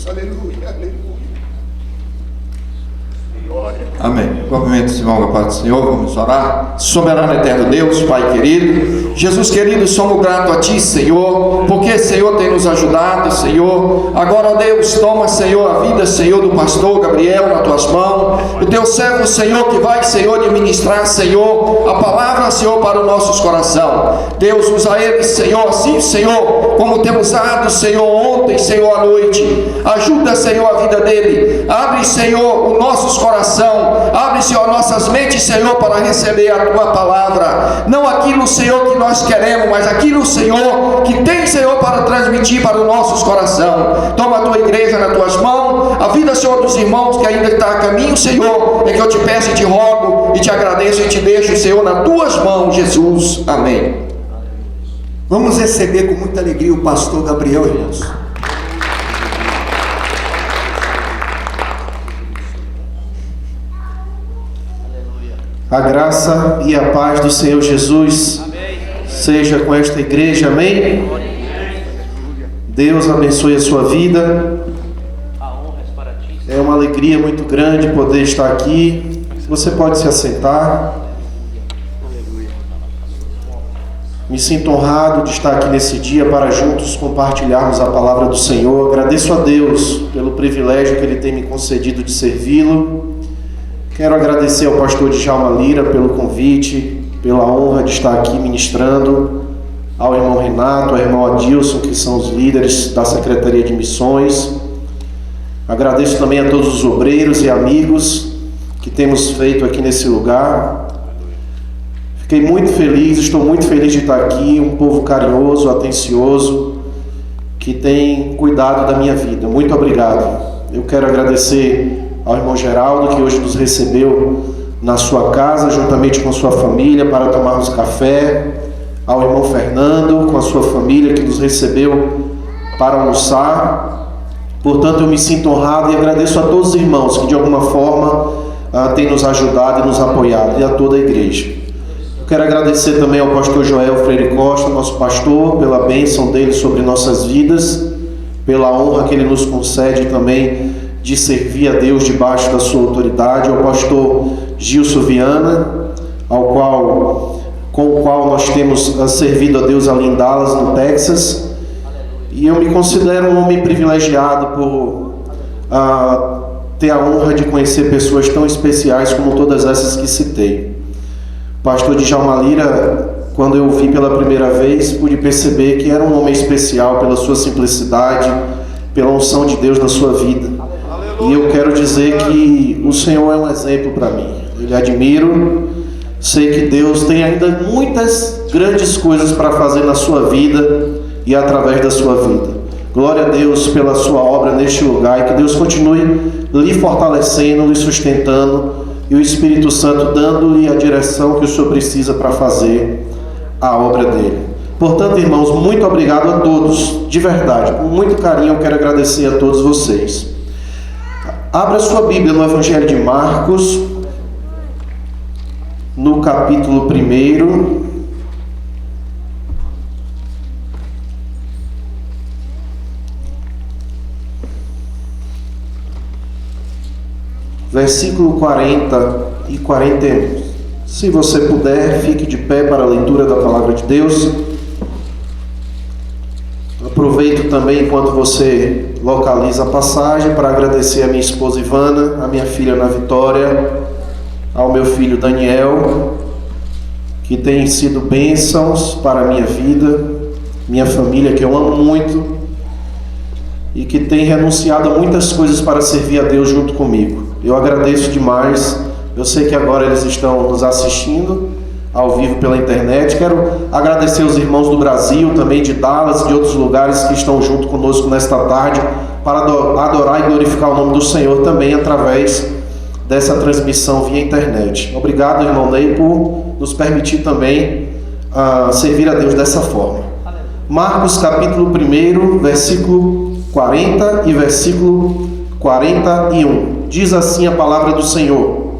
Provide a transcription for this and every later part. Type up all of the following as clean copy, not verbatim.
Jesus. Aleluia, aleluia. Amém. Cumprimentos, irmão, a paz do Senhor. Vamos orar. Soberano eterno Deus, Pai querido, Jesus querido, somos gratos a Ti, Senhor, porque, Senhor, tem nos ajudado, Senhor. Agora, ó Deus, toma, Senhor, a vida, Senhor, do pastor Gabriel nas Tuas mãos, o Teu servo, Senhor, que vai, Senhor, administrar, Senhor, a palavra, Senhor, para os nossos corações. Deus, usa ele, Senhor, assim, Senhor, como temos usado, Senhor, ontem, Senhor, à noite. Ajuda, Senhor, a vida dele. Abre, Senhor, os nossos corações. Abre, Senhor, nossas mentes, Senhor, para receber a Tua palavra. Não aquilo, Senhor, que nós queremos, mas aquilo, Senhor, que tem, Senhor, para transmitir para os nossos corações. Toma a Tua igreja nas Tuas mãos. A vida, Senhor, dos irmãos que ainda está a caminho, Senhor, é que eu te peço e te rogo e te agradeço e te deixo, Senhor, nas Tuas mãos, Jesus. Amém. Vamos receber com muita alegria o pastor Gabriel, irmãos. A graça e a paz do Senhor Jesus seja com esta igreja, amém? Deus abençoe a sua vida. É uma alegria muito grande poder estar aqui. Você pode se assentar. Me sinto honrado de estar aqui nesse dia para juntos compartilharmos a palavra do Senhor. Agradeço a Deus pelo privilégio que Ele tem me concedido de servi-lo. Quero agradecer ao pastor Djalma Lira pelo convite, pela honra de estar aqui ministrando, ao irmão Renato, ao irmão Adilson, que são os líderes da Secretaria de Missões. Agradeço também a todos os obreiros e amigos que temos feito aqui nesse lugar. Fiquei muito feliz, estou muito feliz de estar aqui, um povo carinhoso, atencioso, que tem cuidado da minha vida. Muito obrigado. Eu quero agradecer ao irmão Geraldo, que hoje nos recebeu na sua casa, juntamente com a sua família, para tomarmos café, ao irmão Fernando, com a sua família, que nos recebeu para almoçar. Portanto, eu me sinto honrado e agradeço a todos os irmãos que de alguma forma têm nos ajudado e nos apoiado, e a toda a igreja. Eu quero agradecer também ao pastor Joel Freire Costa, nosso pastor, pela bênção dele sobre nossas vidas, pela honra que ele nos concede também de servir a Deus debaixo da sua autoridade, ao pastor Gilson Viana, com o qual nós temos servido a Deus ali em Dallas, no Texas. E eu me considero um homem privilegiado por ter a honra de conhecer pessoas tão especiais como todas essas que citei. O pastor Djalma Lira, quando eu o vi pela primeira vez, pude perceber que era um homem especial pela sua simplicidade, pela unção de Deus na sua vida. E eu quero dizer que o Senhor é um exemplo para mim. Eu lhe admiro, sei que Deus tem ainda muitas grandes coisas para fazer na sua vida e através da sua vida. Glória a Deus pela sua obra neste lugar e que Deus continue lhe fortalecendo, lhe sustentando e o Espírito Santo dando-lhe a direção que o Senhor precisa para fazer a obra dele. Portanto, irmãos, muito obrigado a todos, de verdade, com muito carinho eu quero agradecer a todos vocês. Abra sua Bíblia no Evangelho de Marcos, no capítulo 1. Versículo 40 e 41. Se você puder, fique de pé para a leitura da palavra de Deus. Aproveito também, enquanto você localiza a passagem, para agradecer a minha esposa Ivana, a minha filha Ana Vitória, ao meu filho Daniel, que têm sido bênçãos para a minha vida, minha família, que eu amo muito, e que tem renunciado a muitas coisas para servir a Deus junto comigo. Eu agradeço demais. Eu sei que agora eles estão nos assistindo ao vivo pela internet. Quero agradecer os irmãos do Brasil, também de Dallas e de outros lugares que estão junto conosco nesta tarde para adorar e glorificar o nome do Senhor também através dessa transmissão via internet. Obrigado, irmão Ney, por nos permitir também servir a Deus dessa forma. Marcos capítulo 1, versículo 40 e versículo 41. Diz assim a palavra do Senhor: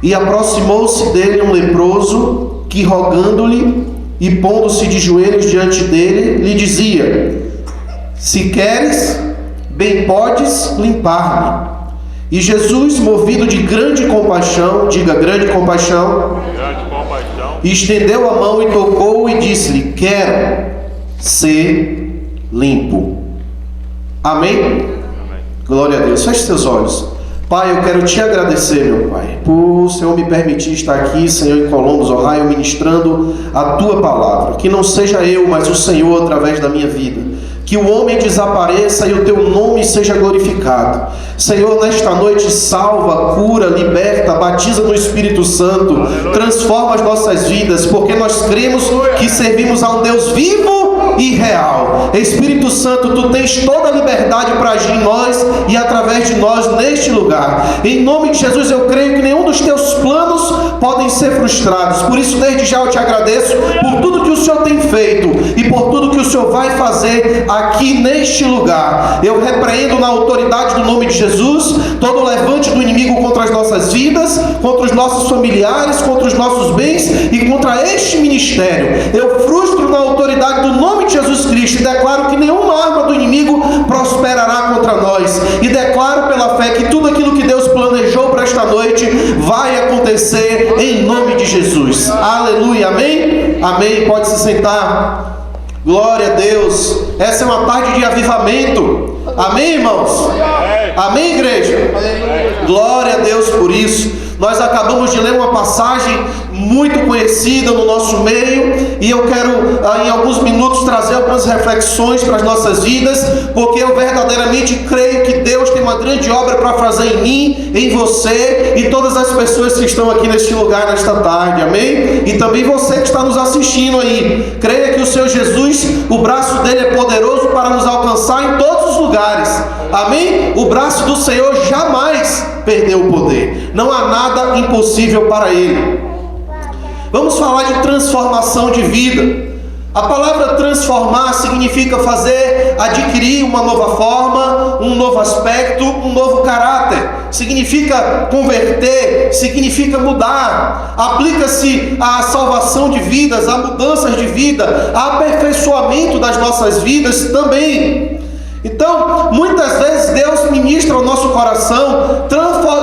E aproximou-se dele um leproso, que rogando-lhe e pondo-se de joelhos diante dele, lhe dizia: Se queres, bem podes limpar-me. E Jesus, movido de grande compaixão, diga grande compaixão, estendeu a mão e tocou e disse-lhe: quero ser limpo. Amém? Glória a Deus. Feche seus olhos. Pai, eu quero te agradecer, meu Pai, por o Senhor me permitir estar aqui, Senhor, em Columbus, Ohio, ministrando a Tua palavra. Que não seja eu, mas o Senhor através da minha vida. Que o homem desapareça e o Teu nome seja glorificado. Senhor, nesta noite salva, cura, liberta, batiza no Espírito Santo, transforma as nossas vidas, porque nós cremos que servimos a um Deus vivo e real. Espírito Santo, Tu tens toda a liberdade para agir em nós e através de nós neste lugar. Em nome de Jesus, eu creio que nenhum dos Teus planos podem ser frustrados. Por isso, desde já eu te agradeço por tudo que o Senhor tem feito e por tudo que o Senhor vai fazer aqui neste lugar. Eu repreendo na autoridade do nome de Jesus todo o levante do inimigo contra as nossas vidas, contra os nossos familiares, contra os nossos bens e contra este ministério. Eu frustro na autoridade do nome de Jesus Cristo e declaro que nenhuma arma do inimigo prosperará contra nós. E declaro pela fé que tudo aquilo que Deus planejou para esta noite vai acontecer em nome de Jesus. Aleluia, amém? Amém, pode se sentar. Glória a Deus. Essa é uma tarde de avivamento. Amém, irmãos? Amém, igreja? Glória a Deus por isso. Nós acabamos de ler uma passagem muito conhecida no nosso meio e eu quero em alguns minutos trazer algumas reflexões para as nossas vidas, porque eu verdadeiramente creio que Deus tem uma grande obra para fazer em mim, em você e todas as pessoas que estão aqui neste lugar nesta tarde, amém? E também você que está nos assistindo aí, creia que o Senhor Jesus, o braço dele é poderoso para nos alcançar em todos os lugares, amém? O braço do Senhor jamais perdeu o poder, não há nada impossível para ele. Vamos falar de transformação de vida. A palavra transformar significa fazer, adquirir uma nova forma, um novo aspecto, um novo caráter. Significa converter, significa mudar. Aplica-se à salvação de vidas, a mudanças de vida, a aperfeiçoamento das nossas vidas também. Então, muitas vezes Deus ministra ao nosso coração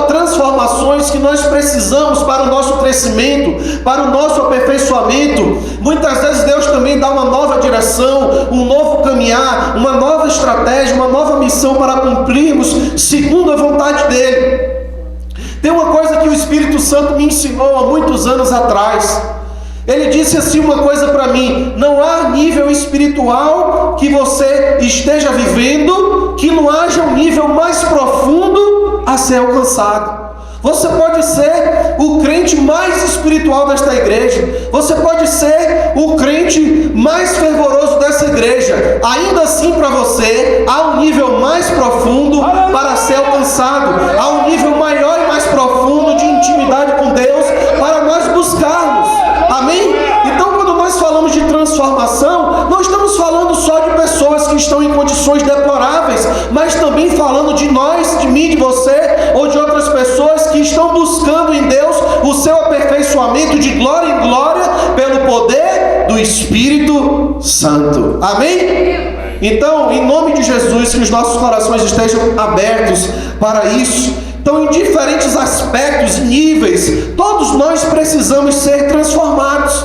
transformações que nós precisamos para o nosso crescimento, para o nosso aperfeiçoamento. Muitas vezes Deus também dá uma nova direção, um novo caminhar, uma nova estratégia, uma nova missão para cumprirmos segundo a vontade dEle. Tem uma coisa que o Espírito Santo me ensinou há muitos anos atrás. Ele disse assim uma coisa para mim: não há nível espiritual que você esteja vivendo que não haja um nível mais profundo a ser alcançado. Você pode ser o crente mais espiritual desta igreja, você pode ser o crente mais fervoroso dessa igreja, ainda assim para você há um nível mais profundo para ser alcançado, há um nível maior e mais profundo de intimidade com Deus para nós buscarmos. Amém? Então, quando nós falamos de transformação, não estamos falando só de pessoas que estão em condições deploráveis, mas também falando de nós, de mim, de você, ou de outras pessoas que estão buscando em Deus o seu aperfeiçoamento de glória em glória pelo poder do Espírito Santo. Amém? Então, em nome de Jesus, que os nossos corações estejam abertos para isso. Então, em diferentes aspectos e níveis, todos nós precisamos ser transformados.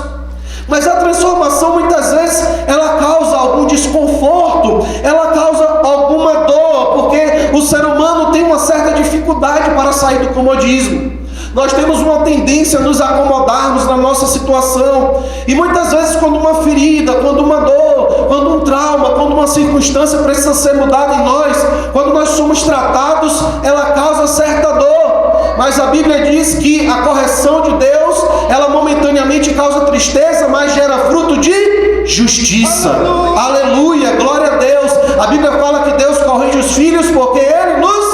Mas a transformação, muitas vezes, ela causa algum desconforto, ela causa alguma dor, porque o ser humano tem uma certa dificuldade para sair do comodismo. Nós temos uma tendência a nos acomodarmos na nossa situação. E muitas vezes, quando uma ferida, quando uma dor, quando um trauma, quando uma circunstância precisa ser mudada em nós, quando nós somos tratados, ela causa certa dor. Mas a Bíblia diz que a correção de Deus, ela momentaneamente causa tristeza, mas gera fruto de justiça. Aleluia, glória a Deus. A Bíblia fala que Deus corrige os filhos porque Ele nos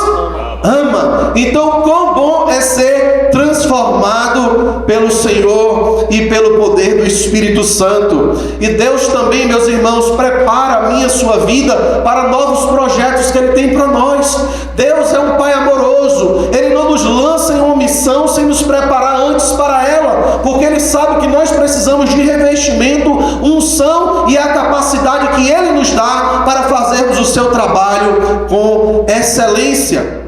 ama. Então, quão bom é ser transformado pelo Senhor e pelo poder do Espírito Santo. E Deus também, meus irmãos, prepara a minha e a sua vida para novos projetos que Ele tem para nós. Deus é um Pai amoroso. Ele não nos lança em uma missão sem nos preparar antes para ela, porque Ele sabe que nós precisamos de revestimento, unção e a capacidade que Ele nos dá para fazermos o seu trabalho com excelência.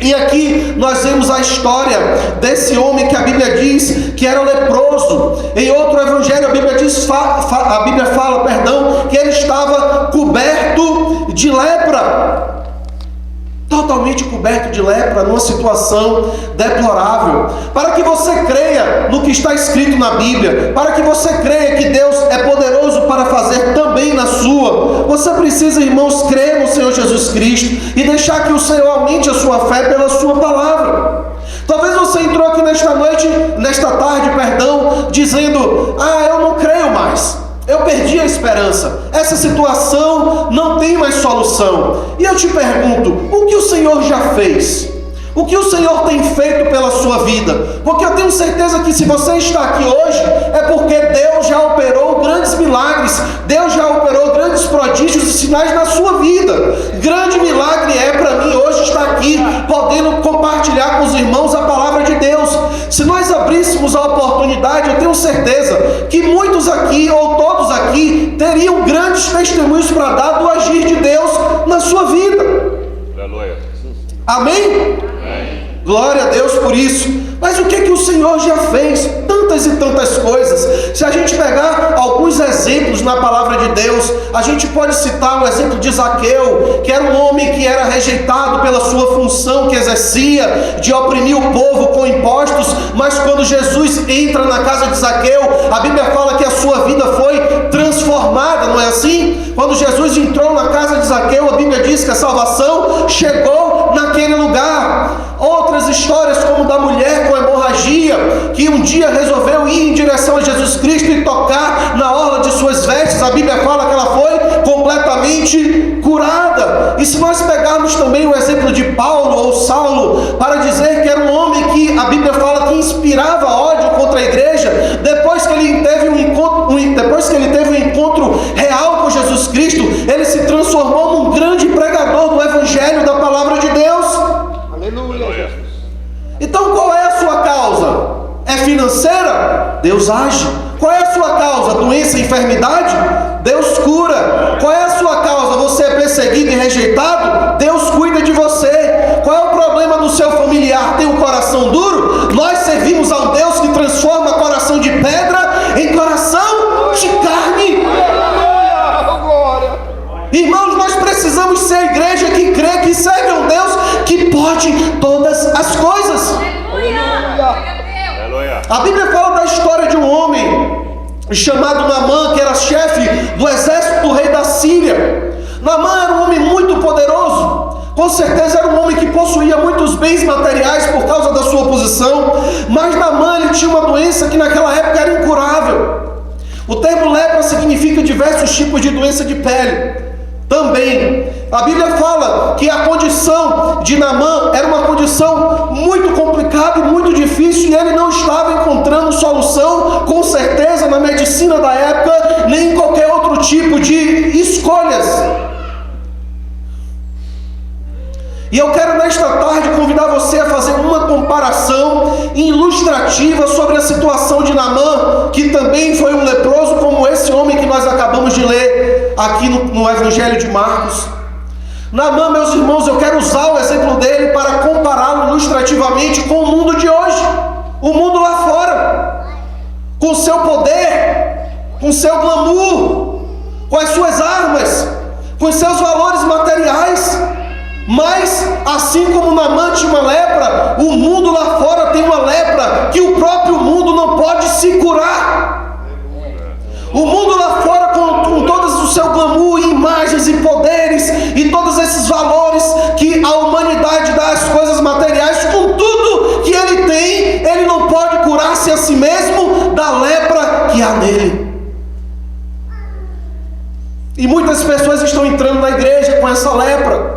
E aqui nós vemos a história desse homem que a Bíblia diz que era leproso. Em outro evangelho a Bíblia fala, que ele estava coberto de lepra. Totalmente coberto de lepra, numa situação deplorável. Para que você creia no que está escrito na Bíblia, para que você creia que Deus é poderoso para fazer também na sua, você precisa, irmãos, crer no Senhor Jesus Cristo e deixar que o Senhor aumente a sua fé pela sua palavra. Talvez você entrou aqui nesta tarde, dizendo: eu não creio mais, eu perdi a esperança, essa situação não tem mais solução. E eu te pergunto, o que o Senhor já fez? O que o Senhor tem feito pela sua vida? Porque eu tenho certeza que se você está aqui hoje, é porque Deus já operou grandes milagres, Deus já operou grandes prodígios e sinais na sua vida. Grande milagre é para mim hoje estar aqui, podendo compartilhar com os irmãos a palavra de Deus. Se nós abríssemos a oportunidade, eu tenho certeza que muitos aqui, ou todos aqui, teriam grandes testemunhos para dar do agir de Deus na sua vida. Aleluia. Amém? Glória a Deus por isso. Mas o que o Senhor já fez? Tantas e tantas coisas. Se a gente pegar alguns exemplos na palavra de Deus, a gente pode citar o exemplo de Zaqueu, que era um homem que era rejeitado pela sua função que exercia, de oprimir o povo com impostos, mas quando Jesus entra na casa de Zaqueu, a Bíblia fala que a sua vida foi transformada, não é assim? Quando Jesus entrou na casa de Zaqueu, a Bíblia diz que a salvação chegou naquele lugar. Outras histórias, como da mulher com hemorragia, que um dia resolveu ir em direção a Jesus Cristo e tocar na orla de suas vestes, a Bíblia fala que ela foi completamente curada. E se nós pegarmos também o exemplo de Paulo ou Saulo, para dizer que era um homem que a Bíblia fala que inspirava ódio contra a igreja, depois que ele teve um encontro real com Jesus Cristo, ele se transformou num grande pregador do Evangelho, da palavra de Deus. Aleluia. Então qual é a sua causa? É financeira? Deus age. Qual é a sua causa? Doença e enfermidade? Deus cura. Qual é a sua causa? Você é perseguido e rejeitado? Deus cuida de você. Qual é o problema do seu familiar? Tem um coração duro? Nós servimos a um Deus que transforma coração de pedra em coração de carne. Irmãos, nós precisamos ser a igreja que crê, que serve a um Deus que pode todas as coisas. A Bíblia fala da história de um homem chamado Naamã, que era chefe do exército do rei da Síria. Naamã era um homem muito poderoso, com certeza era um homem que possuía muitos bens materiais por causa da sua posição, mas Naamã ele tinha uma doença que naquela época era incurável. O termo lepra significa diversos tipos de doença de pele. Também, a Bíblia fala que a condição de Naamã era uma condição muito complicada e muito difícil, e ele não estava encontrando solução, com certeza, na medicina da época, nem em qualquer outro tipo de escolhas. E eu quero nesta tarde convidar você a fazer uma comparação ilustrativa sobre a situação de Naamã, que também foi um leproso como esse homem que nós acabamos de ler aqui no Evangelho de Marcos. Naamã, meus irmãos, eu quero usar o exemplo dele para compará-lo ilustrativamente com o mundo de hoje, o mundo lá fora, com seu poder, com seu glamour, com as suas armas, com os seus valores materiais. Mas, assim como Naamã tinha uma lepra, o mundo lá fora tem uma lepra que o próprio mundo não pode se curar. O mundo lá fora, com todo o seu glamour, imagens e poderes, e todos esses valores que a humanidade dá às coisas materiais, com tudo que ele tem, ele não pode curar-se a si mesmo da lepra que há nele. E muitas pessoas estão entrando na igreja com essa lepra,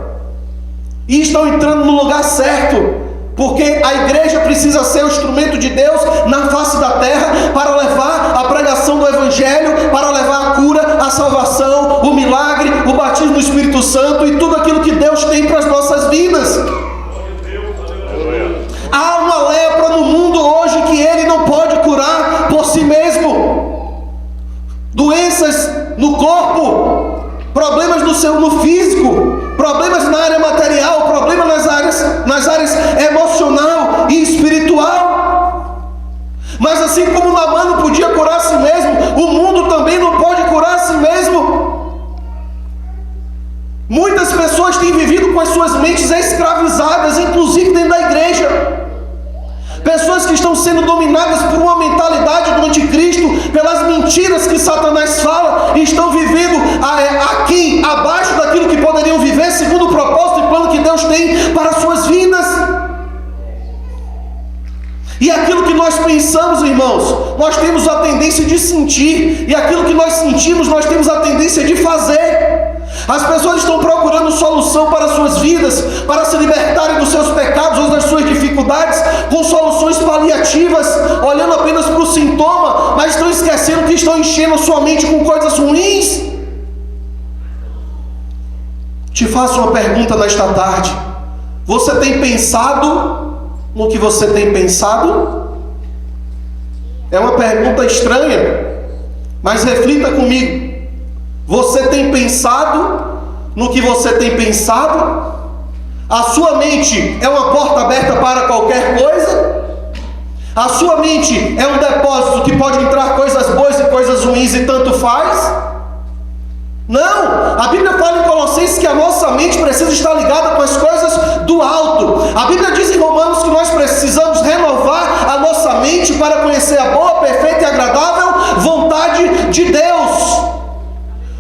e estão entrando no lugar certo, porque a igreja precisa ser o instrumento de Deus na face da terra, para levar a pregação do Evangelho, para levar a cura, a salvação, o milagre, o batismo do Espírito Santo e tudo aquilo que Deus tem para as nossas vidas. Há uma lepra no mundo hoje que ele não pode curar por si mesmo. Doenças no corpo, problemas no físico, suas mentes escravizadas, inclusive dentro da igreja. Pessoas que estão sendo dominadas por uma mentalidade do anticristo, pelas mentiras que Satanás fala, e estão vivendo aqui, abaixo daquilo que poderiam viver, segundo o propósito e plano que Deus tem para as suas vidas. E aquilo que nós pensamos, irmãos, nós temos a tendência de sentir, e aquilo que nós sentimos, nós temos a tendência de fazer. As pessoas estão procurando solução para as suas vidas, para se libertarem dos seus pecados ou das suas dificuldades, com soluções paliativas, olhando apenas para o sintoma, mas estão esquecendo que estão enchendo a sua mente com coisas ruins. Te faço uma pergunta nesta tarde: você tem pensado no que você tem pensado? É uma pergunta estranha, mas reflita comigo. Você tem pensado no que você tem pensado? A sua mente é uma porta aberta para qualquer coisa? A sua mente é um depósito que pode entrar coisas boas e coisas ruins e tanto faz? Não! A Bíblia fala em Colossenses que a nossa mente precisa estar ligada com as coisas do alto. A Bíblia diz em Romanos que nós precisamos renovar a nossa mente para conhecer a boa, perfeita e agradável vontade de Deus.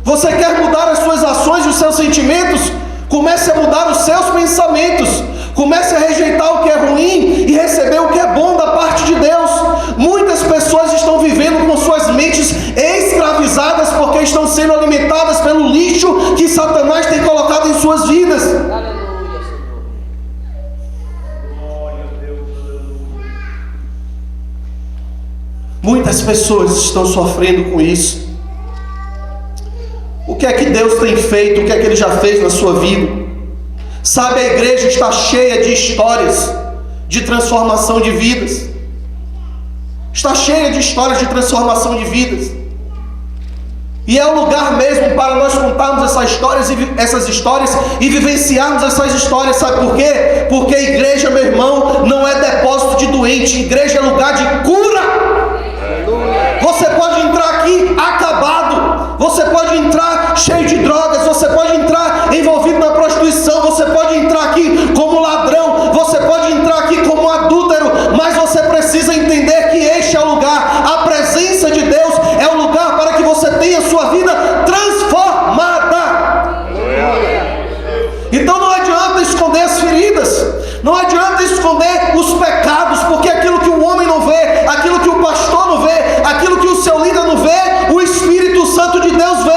Você quer mudar as suas ações e os seus sentimentos? Comece a mudar os seus pensamentos. Comece a rejeitar o que é ruim e receber o que é bom da parte de Deus. Muitas pessoas estão vivendo com suas mentes escravizadas porque estão sendo alimentadas pelo lixo que Satanás tem colocado em suas vidas. Aleluia, Senhor. Glória a Deus, aleluia. Muitas pessoas estão sofrendo com isso. O que é que Deus tem feito? O que é que Ele já fez na sua vida? Sabe, a igreja está cheia de histórias de transformação de vidas. Está cheia de histórias de transformação de vidas. E é o lugar mesmo para nós contarmos essas histórias e vivenciarmos essas histórias. Sabe por quê? Porque a igreja, meu irmão, não é depósito de doente. Igreja é lugar de cura. Você pode entrar aqui acabado, você pode entrar cheio de drogas, você pode entrar envolvido na prostituição, você pode entrar aqui como ladrão, você pode entrar aqui como adúltero, mas você precisa entender que este é o lugar, a presença de Deus é o lugar para que você tenha a sua vida transformada. Então não adianta esconder as feridas, não adianta esconder os pecados, porque aquilo que o homem não vê, aquilo que o pastor não vê, aquilo que o seu líder não vê, o Espírito Santo de Deus vê.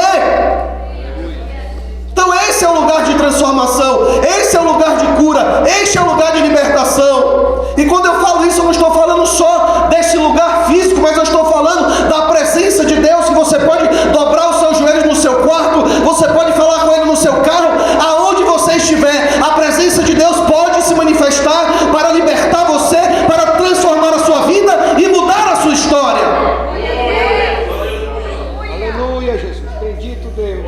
Então esse é o lugar de transformação, esse é o lugar de cura, este é o lugar de libertação. E quando eu falo isso, eu não estou falando só desse lugar físico, mas eu estou falando da presença de Deus, que você pode dobrar os seus joelhos no seu quarto, você pode falar com Ele no seu carro, aonde você estiver, a presença de Deus pode se manifestar para libertar você, para transformar a sua vida e mudar a sua história. Aleluia, Jesus. Bendito Deus.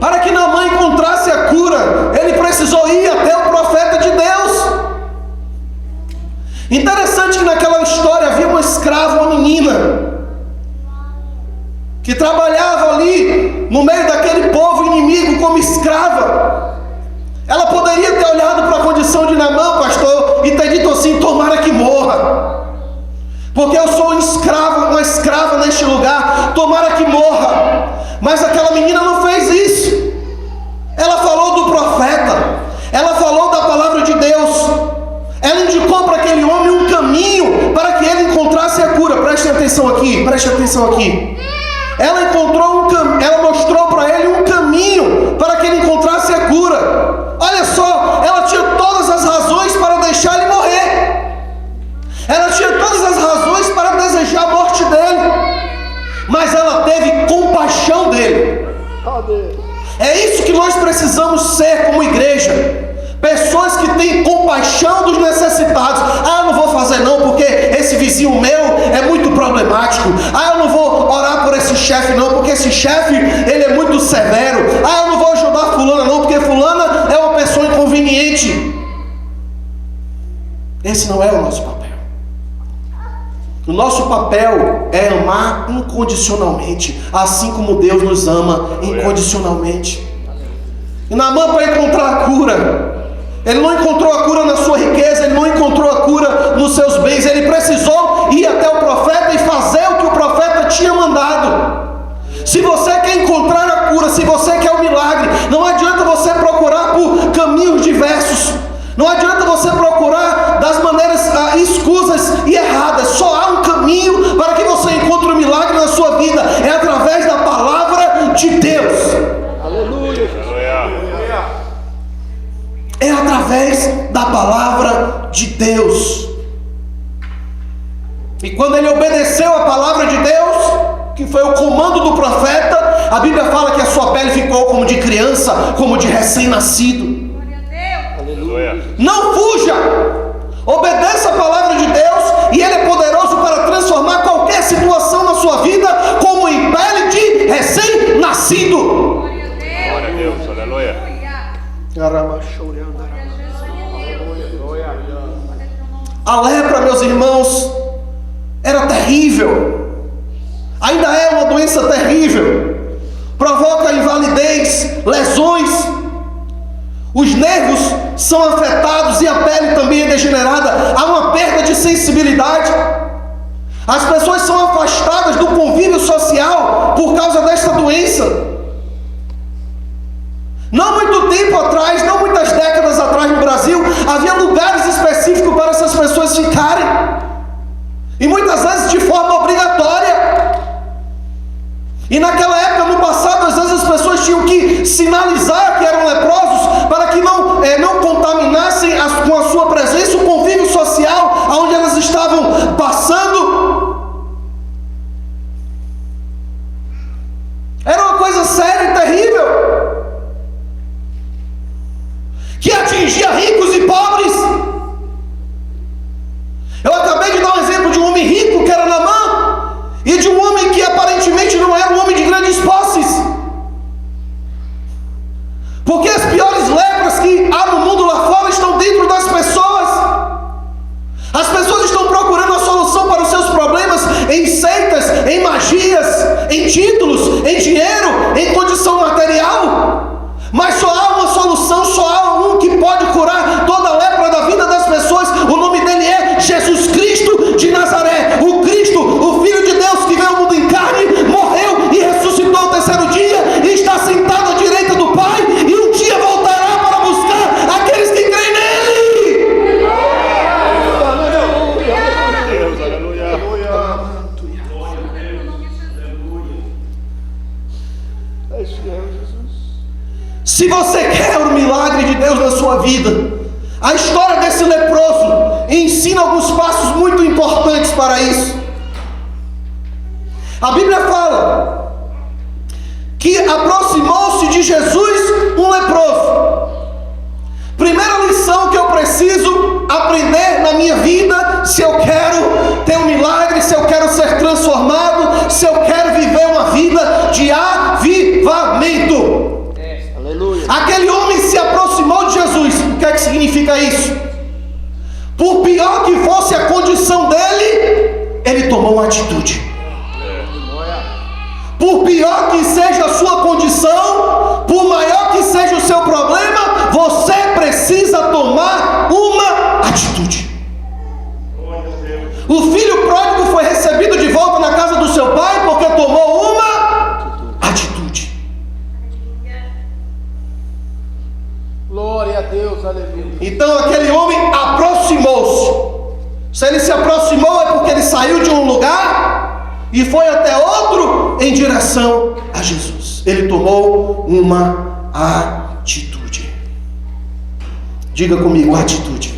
Para que Naamã encontrasse a cura, ele precisou ir até o profeta de Deus. Interessante que naquela história havia uma escrava, uma menina, que trabalhava ali no meio daquele povo inimigo como escrava. Ela poderia ter olhado para a condição de Naamã, pastor, e ter dito assim: tomara que morra, porque eu sou um escravo, uma escrava neste lugar, tomara que morra. Mas aquela menina não fez isso. Ela falou do profeta, ela falou da palavra de Deus, ela indicou para aquele homem um caminho para que ele encontrasse a cura. Preste atenção aqui, preste atenção aqui. Ela mostrou para ele um caminho para que ele encontrasse a cura. Olha só, ela tinha todas as razões para deixar ele morrer. Ela tinha todas as razões para desejar a morte dele, mas ela teve compaixão dele. É isso que nós precisamos ser como igreja. Pessoas que têm compaixão dos necessitados. Ah, eu não vou fazer não, porque esse vizinho meu é muito problemático. Ah, eu não vou orar por esse chefe não, porque esse chefe, ele é muito severo. Ah, eu não vou ajudar fulana não, porque fulana é uma pessoa inconveniente. Esse não é o nosso papel. O nosso papel é amar incondicionalmente, assim como Deus nos ama incondicionalmente. E Naamã, para encontrar a cura, ele não encontrou a cura na sua riqueza, ele não encontrou a cura nos seus bens, ele precisou ir até o profeta e fazer o que o profeta tinha mandado. Se você quer encontrar a cura, se você quer o milagre, não adianta você procurar por caminhos diversos, não adianta você procurar das maneiras escusas e erradas. Só há um caminho para que você encontre o milagre na sua vida, é através da palavra de Deus. Aleluia. É através da palavra de Deus. E quando ele obedeceu a palavra de Deus, que foi o comando do profeta, a Bíblia fala que a sua pele ficou como de criança, como de recém-nascido. Não fuja, obedeça a palavra de Deus, e Ele é poderoso para transformar qualquer situação na sua vida, como em pele de recém-nascido. Glória a Deus, aleluia. A lepra, meus irmãos, era terrível, ainda é uma doença terrível, provoca invalidez, lesões, os nervos são afetados e a pele também é degenerada, há uma perda de sensibilidade, as pessoas são afastadas do convívio social por causa desta doença. Não muito tempo atrás, não muitas décadas atrás no Brasil, havia lugares específicos para essas pessoas ficarem, e muitas vezes de forma obrigatória. E naquela época, no passado, às vezes as pessoas tinham que sinalizar que eram leprosos para que não contaminassem com a sua presença o convívio social onde elas estavam passando. Era uma coisa séria e terrível, que atingia ricos e pobres. Eu acabei de dar um exemplo de um homem rico, que era Naamã, e de um homem que aparentemente não era um homem de grandes posses. Porque as piores lepras que há no mundo lá fora estão dentro das pessoas. As pessoas estão procurando a solução para os seus problemas em seitas, em magias, em títulos, em dinheiro, em condição material. Mas só há uma solução, só há um que pode curar toda a lepra da vida das pessoas. O nome dele é Jesus Cristo de Nazaré. O Cristo, o Filho de Deus que veio ao mundo em carne, morreu e ressuscitou ao terceiro dia e está sentado à direita do Pai, e um dia voltará para buscar aqueles que creem nele. Deus, aleluia. Se você quer o milagre de Deus na sua vida, a história desse leproso ensina alguns passos muito importantes para isso. A Bíblia fala que aproximou-se de Jesus um leproso. Primeira lição que eu preciso aprender na minha vida, se eu quero ter um milagre, se eu quero ser transformado, se eu quero viver uma vida de avivamento. Aquele homem se aproximou de Jesus. O que é que significa isso? Por pior que fosse a condição dele, ele tomou uma atitude. Por pior que seja a sua condição, por maior que seja o seu problema, você precisa tomar uma atitude. O filho pródigo foi recebido de volta na casa do seu pai porque tomou uma atitude. Glória a Deus, aleluia. Então aquele homem aproximou-se. Se ele se aproximou é porque ele saiu de um lugar e foi até outro em direção a Jesus. Ele tomou uma atitude. Diga comigo, atitude.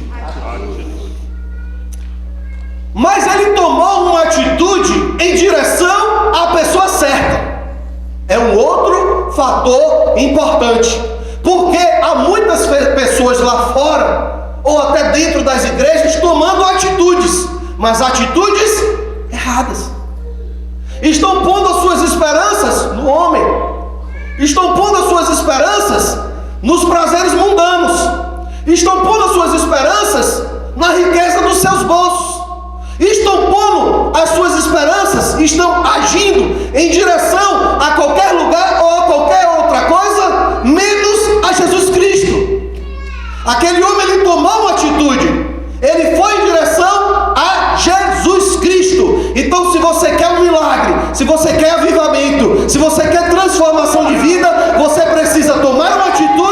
Mas ele tomou uma atitude em direção à pessoa certa. É um outro fator importante. Porque há muitas pessoas lá fora, ou até dentro das igrejas, tomando atitudes, mas atitudes erradas. Estão pondo as suas esperanças no homem, estão pondo as suas esperanças nos prazeres mundanos, estão pondo as suas esperanças na riqueza dos seus bolsos, estão estão pondo as suas esperanças, estão agindo em direção a qualquer lugar ou a qualquer outra coisa, menos a Jesus Cristo. Aquele homem, ele tomou uma atitude, ele foi em direção a Jesus Cristo. Então, se você quer um milagre, se você quer avivamento, se você quer transformação de vida, você precisa tomar uma atitude,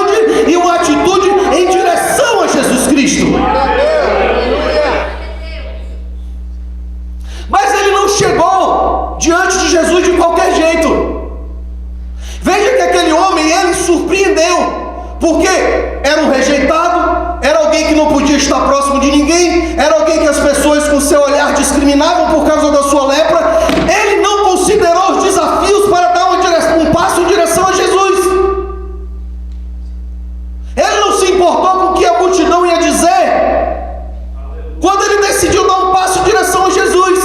e uma atitude em direção a Jesus Cristo. Mas ele não chegou diante de Jesus de qualquer jeito. Veja que aquele homem, ele surpreendeu, porque era um rejeitado, era alguém que não podia estar próximo de ninguém, era alguém que as pessoas com seu olhar discriminavam por causa da sua lepra. Ele não considerou os desafios para dar um passo em direção a Jesus. Ele não se importou com o que a multidão ia dizer, quando ele decidiu dar um passo em direção a Jesus.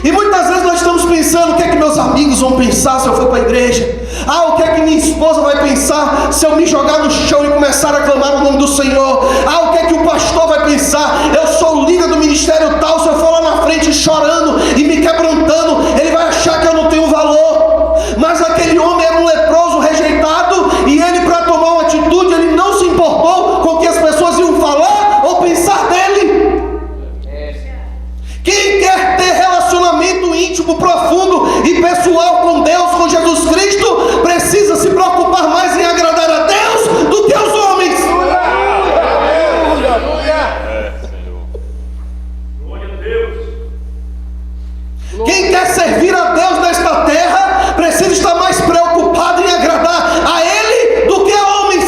E muitas vezes nós estamos pensando: o que é que meus amigos vão pensar se eu for para a igreja? O que é que minha esposa vai pensar se eu me jogar no chão e começar a clamar o nome do Senhor? O que é que o pastor vai pensar? Eu sou o líder do ministério tal, se eu for lá na frente chorando e me quebrantando, ele vai achar que eu não tenho valor. Mas aquele homem era um leproso rejeitado, e ele, para tomar uma atitude, ele não se importou com o que as pessoas iam falar ou pensar dele. Quem quer ter relacionamento íntimo, profundo e pessoal com Deus, com Jesus Cristo, precisa se preocupar mais em agradar a Deus do que aos homens. Quem quer servir a Deus nesta terra precisa estar mais preocupado em agradar a Ele do que a homens.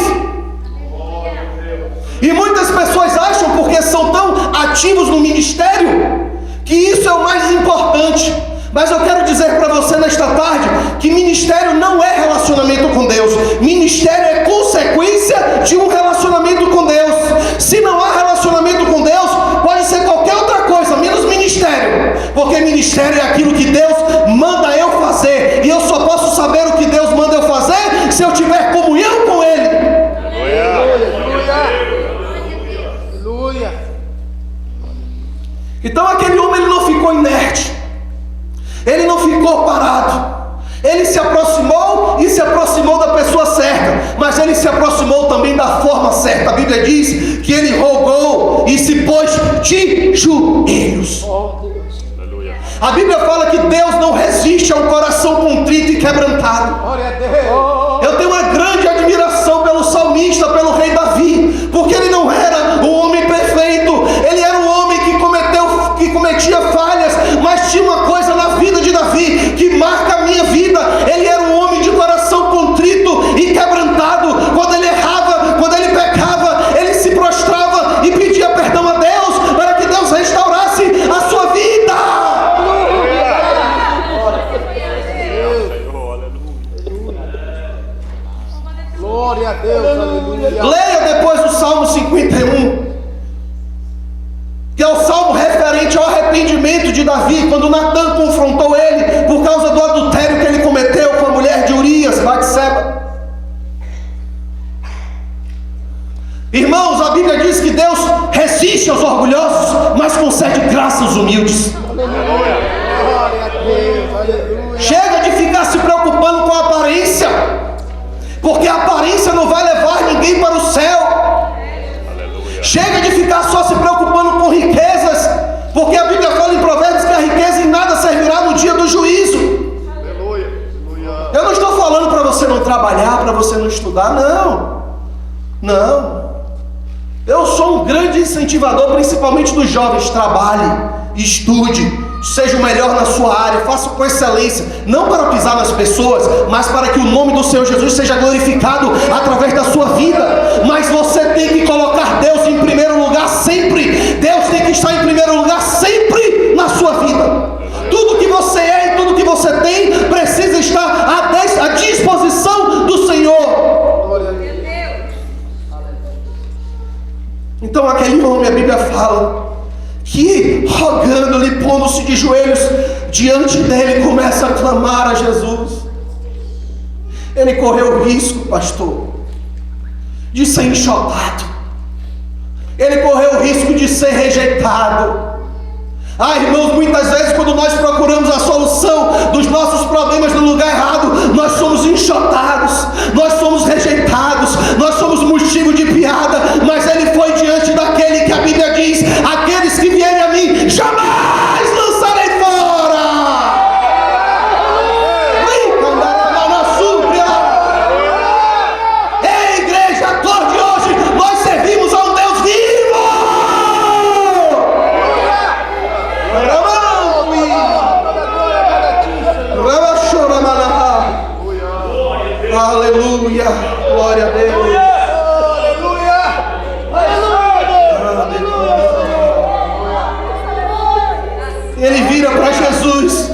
E muitas pessoas acham, porque são tão ativos no ministério, que isso é o mais importante. Mas eu quero dizer para você nesta tarde que ministério não é relacionamento com Deus. Ministério é consequência de um relacionamento com Deus. Se não há relacionamento com Deus, pode ser qualquer outra coisa, menos ministério. Porque ministério é aquilo que Deus manda eu fazer, e eu só posso saber o que Deus manda eu fazer se eu tiver comunhão com Ele. Aleluia. Então aquele homem, ele não ficou inerte, ele não ficou parado, ele se aproximou, e se aproximou da pessoa certa, mas ele se aproximou também da forma certa. A Bíblia diz que ele rogou e se pôs de joelhos. A Bíblia fala que Deus não resiste a um coração contrito e quebrantado. Glória a Deus. Eu tenho uma grande admiração pelo salmista, pelo rei Davi, porque ele não era um homem perfeito, ele era um homem que cometia falhas, mas tinha uma coisa na vida de Davi que marca a minha vida: ele era um homem de coração contrito e quebrantado. Quando ele errava, quando ele pecava, ele se prostrava e pedia perdão a Deus, para que Deus restaurasse a sua vida. Glória a Deus, aleluia. Leia depois o Salmo 51, que é o salmo referente ao arrependimento de Davi, quando Natan confrontou ele por causa do adultério que ele cometeu com a mulher de Urias, Batseba. Irmãos, a Bíblia diz que Deus resiste aos orgulhosos, mas concede graça aos humildes. Glória a Deus, aleluia. Chega de ficar se preocupando com a aparência, porque a aparência não vai levar ninguém para o céu. Chega de ficar só se preocupando com riquezas, porque a Bíblia fala em Provérbios que a riqueza em nada servirá no dia do juízo. Eu não estou falando para você não trabalhar, para você não estudar, não. Eu sou um grande incentivador, principalmente dos jovens. Trabalhe, estude, seja o melhor na sua área, faça com excelência, não para pisar nas pessoas, mas para que o nome do Senhor Jesus seja glorificado através da sua vida. Mas você tem que colocar Deus em primeiro lugar sempre. Deus tem que estar em primeiro lugar sempre na sua vida. Tudo que você é e tudo que você tem precisa estar à disposição do Senhor. Glória a Deus. Então aquele homem, a Bíblia fala que, rogando-lhe, pondo-se de joelhos diante dele, começa a clamar a Jesus. Ele correu o risco, pastor, de ser enxotado. Ele correu o risco de ser rejeitado. Ah, irmãos, muitas vezes quando nós procuramos a solução dos nossos problemas no lugar errado, nós somos enxotados, nós somos rejeitados, nós somos motivo de piada, mas ele foi diante daquele que a Bíblia diz: aqueles que vierem a mim, jamais lançarei fora. Ei, igreja, acorde hoje, nós servimos a um Deus vivo. Aleluia, glória a Deus. Ele vira para Jesus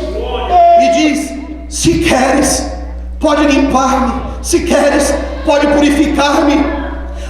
e diz: se queres, pode limpar-me, se queres, pode purificar-me.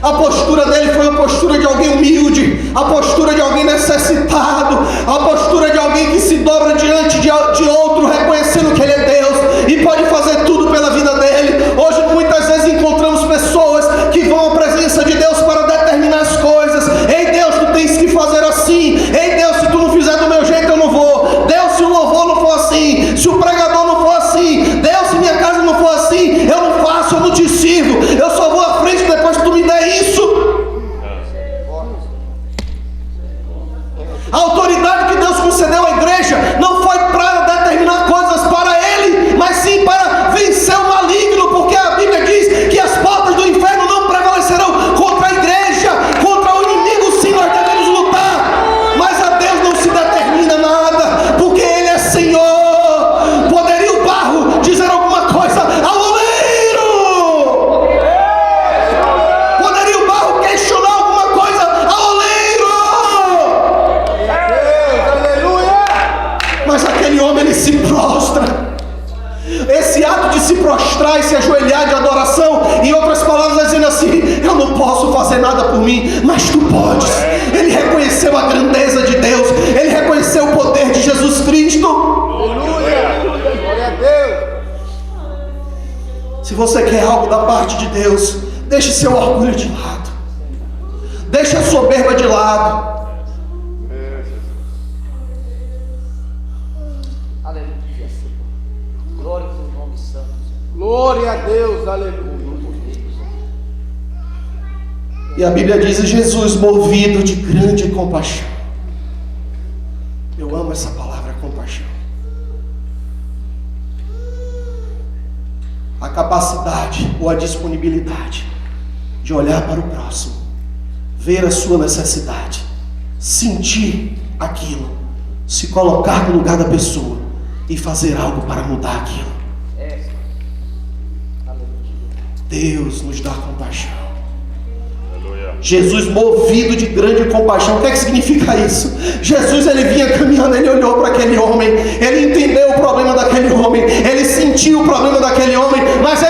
A postura dele foi a postura de alguém humilde, a postura de alguém necessitado, a postura de alguém que se dobra diante de outro, reconhecendo que ele é Deus e pode fazer tudo pela vida dele. Hoje muitas vezes encontramos pessoas que vão à presença de Deus para determinar as coisas. Ei Deus, tu tens que fazer assim. Ei Deus, se tu não fizer do meu jeito eu não vou. Deus, se o louvor não for assim, se o pregador não for assim, Deus, se minha casa não for assim, eu não faço, eu não te sirvo, eu só vou à frente depois que tu me der isso. A autoridade que Deus concedeu à igreja não foi para determinar coisas para ele, mas sim para vencer o maligno, porque a Bíblia diz que as portas do inferno não prevalecerão contra a igreja, contra o inimigo. Sim, nós devemos lutar, mas a Deus não se determina nada, porque ele é Senhor. Poderia o barro dizer alguma coisa ao oleiro? Poderia o barro questionar alguma coisa ao oleiro? Mas aquele homem, ele se prostra. Esse ato de se prostrar e se ajoelhar de adoração, em outras palavras, dizendo assim: eu não posso fazer nada por mim, mas tu podes. Ele reconheceu a grandeza de Deus, ele reconheceu o poder de Jesus Cristo. Aleluia. Glória a Deus. Se você quer algo da parte de Deus, deixe seu orgulho de lado, deixe a soberba de lado. Aleluia, Senhor. Glória ao teu nome santo. Glória a Deus. Aleluia. E a Bíblia diz: Jesus, movido de grande compaixão. Eu amo essa palavra, compaixão. A capacidade ou a disponibilidade de olhar para o próximo, ver a sua necessidade, sentir aquilo, se colocar no lugar da pessoa e fazer algo para mudar aquilo. Deus nos dá compaixão. Jesus, movido de grande compaixão. O que é que significa isso? Jesus, ele vinha caminhando, ele olhou para aquele homem, ele entendeu o problema daquele homem, ele sentiu o problema daquele homem, mas